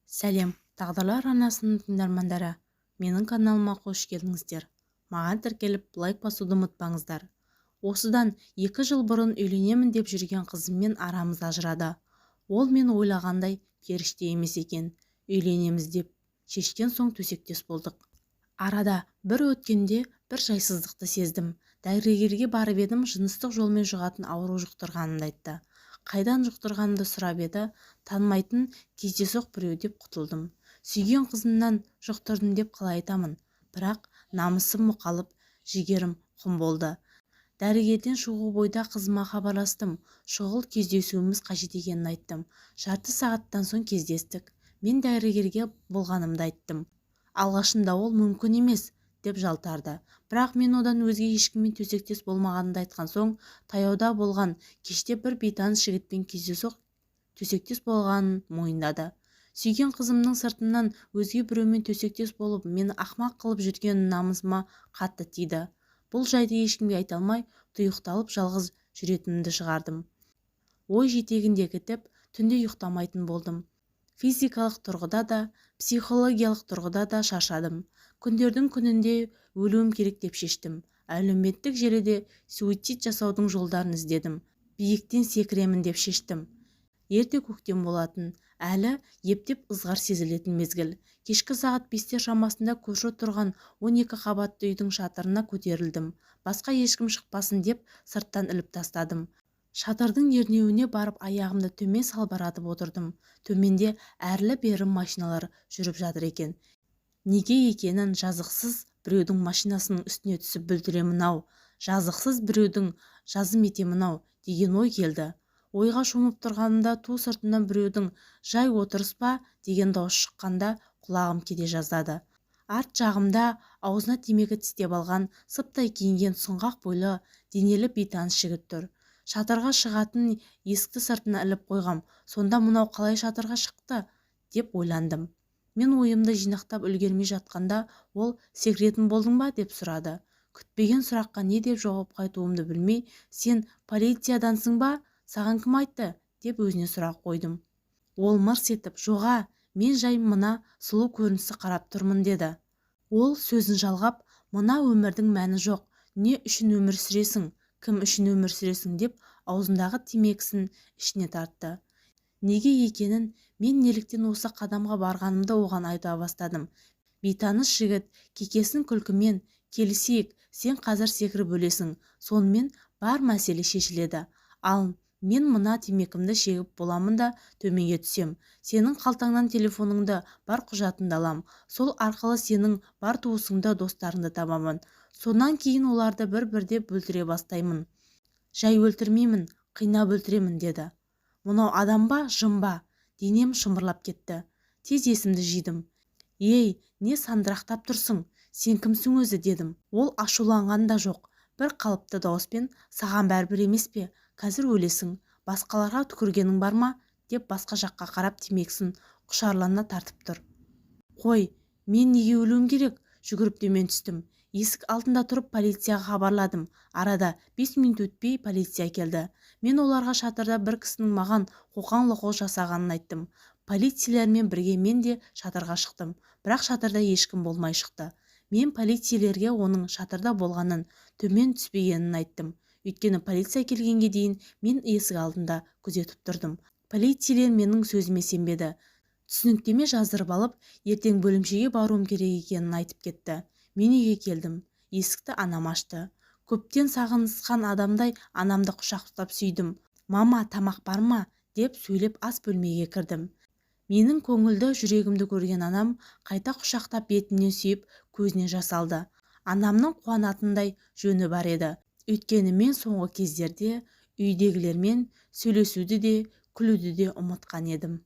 Сәлем, тағдырлар арнасының тыңдармандары. Менің каналыма қош келдіңіздер. Маған тіркеліп лайк басуды ұмытпаңыздар. Осыдан 2 жыл бұрын үйленемін деп жүрген қызыммен арамыз ажырады. Ол мен ойлағандай періште емес екен. Үйленеміз деп шешкен соң төсектес болдық. Арада бір өткенде бір жайсыздықты сездім. Дәрігерге барып едім, жыныстық жолмен жұғатын ауру жұқтырғанымды айтты. Қайдан жұқтырғанымды сұрап еді, танымайтын кездейсоқ біреу деп құтылдым. Сүйген қызымнан жұқтырдым деп қалай айтамын? Бірақ намысым мұқалып, жігерім құм болды. Дәрігерден шығу бойда қызыма хабарластым. Шұғыл кездесуіміз қажет екенін айттым. Жарты сағаттан соң кездестік. Мен дәрігерге болғанымды айттым. Алғашында ол мүмкін емес деп жалтарды. Бірақ мен одан өзге ешкіммен төсектес болмағанымды айтқан соң, таяуда болған кеште бір бейтаныс жігітпен кездейсоқ төсектес болғанын мойындады. Сүйген қызымның сыртынан өзге біреумен төсектес болып, мені ақымақ қылып жүргені намысыма қатты тиді. Бұл жайды ешкімге айта алмай, тұйықталып жалғыз жүретінімді шығардым. Ой жетегінде кетіп, түнде ұйықтамайтын болдым. Физикалық тұрғыда да, психологиялық тұрғыда да шаршадым. Күндердің күнінде өлуім керек деп шештім. Әлеуметтік желіде суицид жасаудың жолдарын іздедім. Биіктен секіремін деп шештім. Ерте көктем болатын, әлі ептеп ызғар сезілетін мезгіл. Кешкі сағат 5 шамасында көрші тұрған 12 қабатты үйдің шатырына көтерілдім. Басқа ешкім шықпасын деп сырттан іліп тастадым. Шатырдың ернеуіне барып аяғымды төмен салбыратып отырдым. Төменде әрлі-бері машиналар жүріп жатыр екен. Неге екенін жазықсыз біреудің машинасының үстіне түсіп бүлдіремін-ау, жазықсыз біреудің жазым етемін-ау деген ой келді. Ойға шомып тұрғанымда ту сыртынан біреудің жай отырыс па деген дауыс шыққанда құлағым кете жаздады. Арт жағымда аузына темекі тістеп алған, сыптай киінген сұңғақ бойлы, денелі бейтаныс жігіт тұр. Шатырға шығатын есікті сыртына іліп қойғам. Сонда мынау қалай шатырға шықты деп ойландым. Мен ойымды жинақтап үлгермей жатқанда ол секіретін болдың ба деп сұрады. Күтпеген сұраққа не деп жауап қайтуымды білмей, сен полициядансың ба? Саған кім айтты? Деп өзіне сұрақ қойдым. Ол мырс етіп, жоға, мен жай мына сұлу көріністі қарап тұрмын деді. Ол сөзін жалғап, мына өмірдің мәні жоқ, не үшін өмір сүресің? Кім үшін өмір сүресің деп аузындағы темекісін ішіне тартты. Неге екенін, мен неліктен осы қадамға барғанымды оған айта бастадым. Бейтаныс жігіт кекесін күлкімен, келісейік, сен қазір секіріп өлесің, сонымен бар мәселе шешіледі. Ал мен мына темекімді шегіп боламын да төменге түсем. Сенің қалтаңнан телефоныңды, бар құжатыңды алам. Сол арқылы сенің бар туысыңды, достарыңды табамын. Сонан кейін оларды бір-бірде бүлдіре бастаймын. Жай өлтірмеймін, қинап өлтіремін деді. Мынау адам ба, жын ба? Денем шымырлап кетті. Тез есімді жидым. Ей, не сандырақтап тұрсың? Сен кімсің өзі дедім. Ол ашуланған да жоқ. Бір қалыпты дауыспен, саған бәрібір емес пе? Қазір өлесің. Басқаларға түкіргенің бар ма? Деп басқа жаққа қарап темекісін құшарлана тартып тұр. Қой, мен неге өлуім керек? Жүгіріп төмен түстім. Есік алдында тұрып полицияға хабарладым. Арада 5 минут өтпей полиция келді. Мен оларға шатырда бір кісінің маған қоқан-лоққы жасағанын айттым. Полициялармен бірге мен де шатырға шықтым. Бірақ шатырда ешкім болмай шықты. Мен полицейлерге оның шатырда болғанын, төмен түспегенін айттым. Өйткені полиция келгенге дейін мен есік алдында күзетіп тұрдым. Полицейлер менің сөзіме сенбеді. Түсініктеме жаздырып алып, ертең бөлімшеге баруым керек екенін айтып кетті. Мен үйге келдім. Есікті анам ашты. Көптен сағынысқан адамдай анамды құшақтап сүйдім. Мама, тамақ бар ма? Деп сөйлеп ас бөлмеге кірдім. Менің көңілді жүрегімді көрген анам қайта құшақтап бетінен сүйіп көзіне жас алды. Анамның қуанатындай жөні бар еді. Өйткені мен соңғы кездерде үйдегілермен сөйлесуді де, күлуді де ұмытқан едім.